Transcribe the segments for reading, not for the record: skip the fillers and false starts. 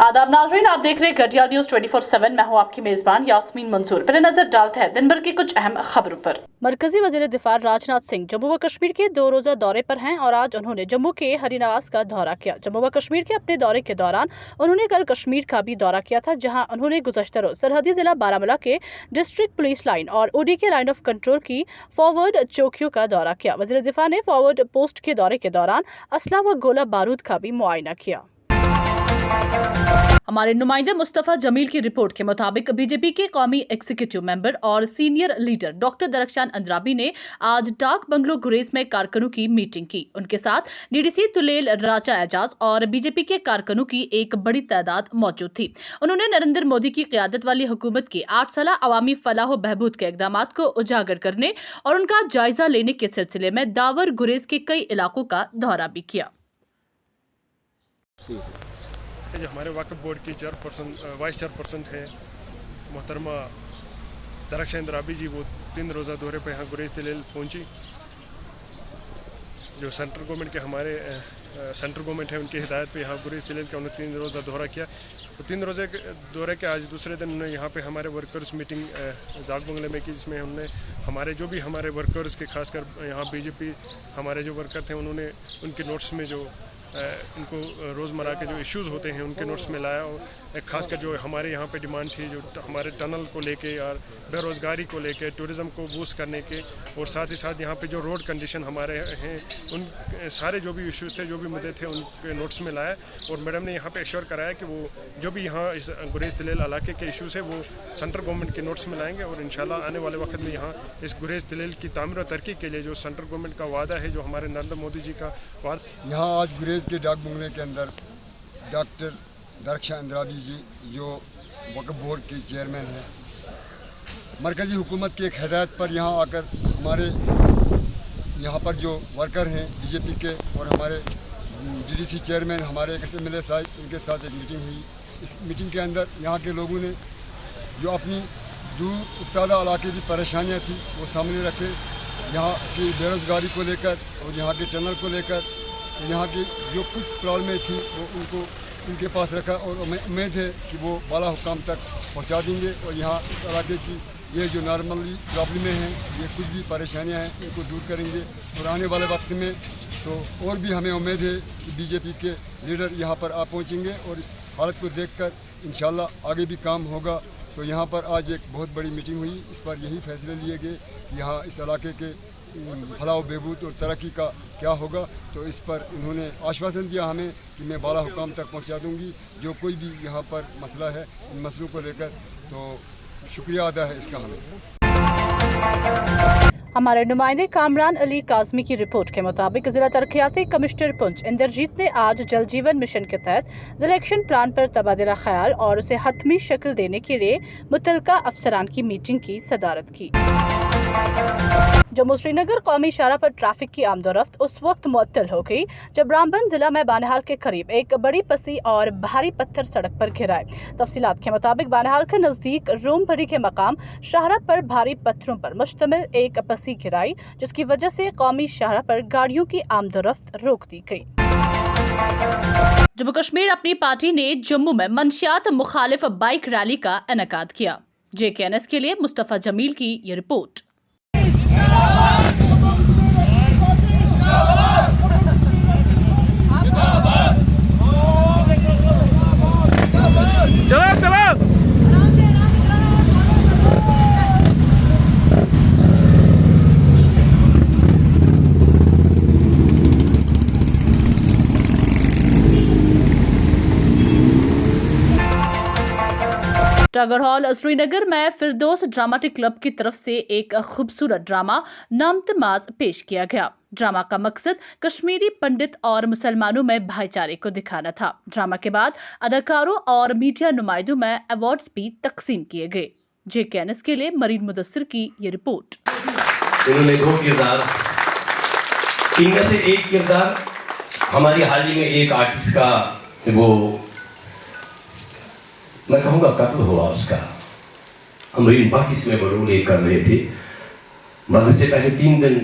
आदाब नाज़रीन, आप देख रहे हैं घटिया न्यूज़ 24/7। मैं हूं आपकी मेज़बान यास्मीन मंसूर। पहले नजर डालते हैं दिन भर की कुछ अहम खबरों पर। मरकजी वज़ीर दिफा राजनाथ सिंह जम्मू व कश्मीर के 2 रोज़ा दौरे पर हैं और आज उन्होंने जम्मू के हरिनवास का दौरा किया। जम्मू व कश्मीर के अपने दौरे के दौरान उन्होंने कल कश्मीर का भी दौरा किया था, जहां उन्होंने गुज़श्ता रोज़ सरहदी जिला बारामूला के डिस्ट्रिक्ट पुलिस लाइन और ओडी के लाइन ऑफ कंट्रोल की फॉरवर्ड चौकियों का दौरा किया। वज़ीर दिफा ने फॉरवर्ड पोस्ट के दौरे के दौरान असला व गोला बारूद का भी मुआयना किया। हमारे नुमाइंदे मुस्तफ़ा जमील की रिपोर्ट के मुताबिक बीजेपी के कौमी एग्जीक्यूटिव मेंबर और senior leader doctor Darakhshan Andrabi ने आज डाक बंगलो गुरेज में कारकुनों की मीटिंग की। उनके साथ डीडीसी तुलेल राजा एजाज और बीजेपी के कारकुनों की एक बड़ी तादाद मौजूद थी। उन्होंने नरेंद्र मोदी की क़यादत वाली हुकूमत के 8 साला अवामी फलाह बहबूद के इक़दामात को उजागर करने और उनका जायजा लेने के सिलसिले में दावर गुरेज के कई इलाकों का दौरा भी किया। जो हमारे वक्फ बोर्ड की वाइस चेयरपर्सन है मोहतरमा दरख्शान अंद्राबी जी, वो 3 रोज़ा दौरे पर यहाँ गुरेज तुलेल पहुँची। जो सेंट्रल गवर्नमेंट के हमारे सेंट्रल गवर्नमेंट है उनकी हिदायत पे यहाँ गुरेज तुलेल का उन्होंने 3 रोज़ा दौरा किया। तो 3 रोज़े दौरे के आज दूसरे दिन उन्होंने यहाँ पे हमारे वर्कर्स मीटिंग डाक बंगले में की, जिसमें हमने हमारे जो भी हमारे वर्कर्स के खासकर यहाँ बीजेपी हमारे जो वर्कर थे उन्होंने उनके नोट्स में जो इनको रोज़मर्रा के जो इश्यूज़ होते हैं उनके नोट्स में लाया। और खासकर जो हमारे यहाँ पे डिमांड थी जो हमारे टनल को लेके और बेरोज़गारी को लेके, टूरिज़म को बूस्ट करने के, और साथ ही साथ यहाँ पे जो रोड कंडीशन हमारे हैं उन सारे जो भी इश्यूज़ थे, जो भी मुद्दे थे, उनके नोट्स में लाया। और मैडम ने यहाँ पे एश्योर कराया कि वो जो भी यहाँ इस गुरेज तुलेल इलाके के इश्यूज़ है वो सेंट्रल गवर्नमेंट के नोट्स में लाएंगे और इंशाल्लाह आने वाले वक्त में यहाँ इस गुरेज तुलेल की तामीर और तरक्की के लिए जो सेंट्रल गवर्नमेंट का वादा है, जो हमारे नरेंद्र मोदी जी का वादा। यहाँ आज गुरेज के डाक बंगले के अंदर डॉक्टर दरख्शान अंद्राबी जी जो वक्फ बोर्ड के चेयरमैन हैं, मरकज़ी हुकूमत की एक हिदायत पर यहाँ आकर हमारे यहाँ पर जो वर्कर हैं बीजेपी के और हमारे डीडीसी चेयरमैन हमारे एक MLA साहब, उनके साथ एक मीटिंग हुई। इस मीटिंग के अंदर यहाँ के लोगों ने जो अपनी दूर उत्तादा इलाके की परेशानियाँ थी वो सामने रखे। यहाँ की बेरोज़गारी को लेकर और यहाँ के टनल को लेकर यहाँ की जो कुछ प्रॉब्लमें थी वो उनके पास रखा और उम्मीद है कि वो बाला हुकाम तक पहुँचा देंगे। और यहाँ इस इलाके की ये जो नॉर्मली प्रॉब्लमें हैं, ये कुछ भी परेशानियाँ हैं, इनको दूर करेंगे। और आने वाले वक्त में तो और भी हमें उम्मीद है कि बीजेपी के लीडर यहाँ पर आ पहुँचेंगे और इस हालत को देखकर इंशाल्लाह आगे भी काम होगा। तो यहाँ पर आज एक बहुत बड़ी मीटिंग हुई, इस पर यही फैसले लिए गए कि यहाँ इस इलाके के फलाह बहबूद और तरक्की का क्या होगा। तो इस पर इन्होंने आश्वासन दिया हमें कि मैं बाला हुकाम तक पहुँचा दूँगी जो कोई भी यहाँ पर मसला है, इन मसलों को लेकर। तो शुक्रिया अदा है इसका हमें। हमारे नुमाइंदे कामरान अली काज़मी की रिपोर्ट के मुताबिक जिला तरक्याती कमिश्नर पुंछ इंद्रजीत ने आज जल जीवन मिशन के तहत जिला एक्शन प्लान पर तबादला ख्याल और उसे हतमी शक्ल देने के लिए मुतलका अफसरान की मीटिंग की सदारत की। जम्मू श्रीनगर कौमी शाहरा पर ट्रैफिक की आमदोरफ्त उस वक्त मुअत्तल हो गई जब रामबन जिला में बानिहाल के करीब एक बड़ी पसी और भारी पत्थर सड़क पर गिराए। तफसीलात के मुताबिक बानिहाल के नजदीक रोमभरी के मकाम शाहरा पर भारी पत्थरों पर मुश्तमिल एक पसी गिराई, जिसकी वजह से कौमी शाहरा पर गाड़ियों की आमदोरफ्त रोक दी गई। जम्मू कश्मीर अपनी पार्टी ने जम्मू में मंशियात मुखालिफ बाइक रैली का इनेकाद किया। JKNS के लिए मुस्तफ़ा जमील की ये रिपोर्ट। टागर हॉल श्रीनगर में फिरदौस ड्रामेटिक क्लब की तरफ से एक खूबसूरत ड्रामा नामतमाज पेश किया गया। ड्रामा का मकसद कश्मीरी पंडित और मुसलमानों में भाईचारे को दिखाना था। ड्रामा के बाद अदाकारों और मीडिया नुमाइंदों में अवार्ड्स भी तकसीम किए गए। JKNS के लिए मरीन मुदस्सिर की ये रिपोर्ट। इन्होंने 2 किरदार, इनमें से एक किरदार हमारी हाल ही में एक आर्टिस्ट का वो मैं कहूँगा कत्ल हुआ उसका। अमरीन भट्ट इसमें वो रोल कर रहे थे, मगर से पहले 3 दिन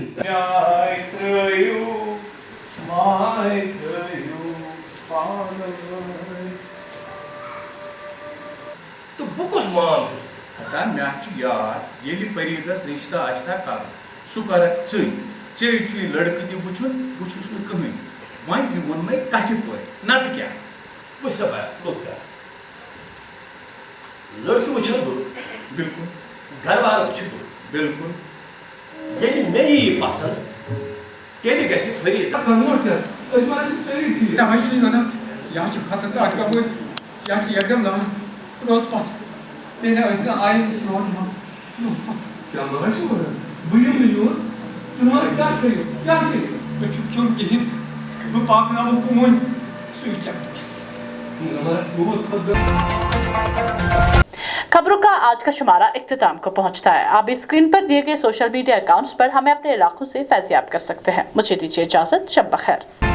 बुकुस माम हता मे याद ये फरीदस रिश्ता आशना कर सह कर चे लड़क तु वुचुन बहुस कहीं वन वोन मे कथ पे नत क्या सब लोग लड़की वुचन बह बिल्कुल घर वाल वुच बिल्कुल ये मे यह पसंद तेल ग फरीद तवे यह खतरनाक यह एकदम रोज पथ आयन रोज क्यों कहें बह पाकन कून सह खबरों का आज का शुमारा इख्तिताम को पहुंचता है। आप इस स्क्रीन पर दिए गए सोशल मीडिया अकाउंट्स पर हमें अपने इलाकों से फैज़याब कर सकते हैं। मुझे दीजिए इजाज़त, शब बखैर।